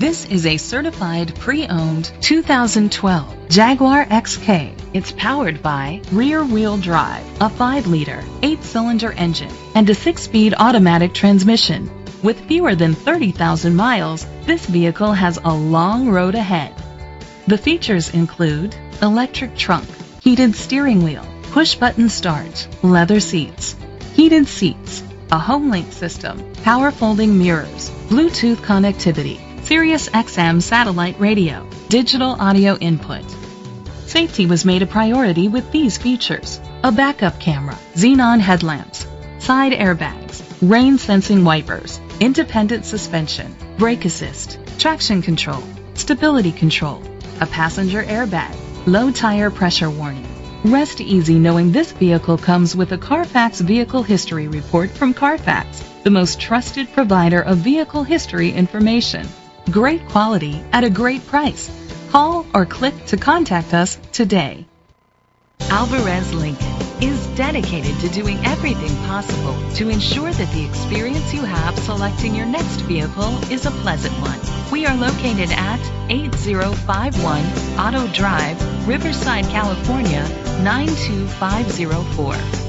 This is a certified pre-owned 2012 Jaguar XK. It's powered by rear-wheel drive, a 5-liter, 8-cylinder engine, and a 6-speed automatic transmission. With fewer than 30,000 miles, this vehicle has a long road ahead. The features include electric trunk, heated steering wheel, push-button start, leather seats, heated seats, a HomeLink system, power folding mirrors, Bluetooth connectivity, Sirius XM satellite radio, digital audio input. Safety was made a priority with these features: a backup camera, xenon headlamps, side airbags, rain sensing wipers, independent suspension, brake assist, traction control, stability control, a passenger airbag, low tire pressure warning. Rest easy knowing this vehicle comes with a Carfax Vehicle History Report from Carfax, the most trusted provider of vehicle history information. Great quality at a great price. Call or click to contact us today. Alvarez Lincoln is dedicated to doing everything possible to ensure that the experience you have selecting your next vehicle is a pleasant one. We are located at 8051 Auto Drive, Riverside, California, 92504.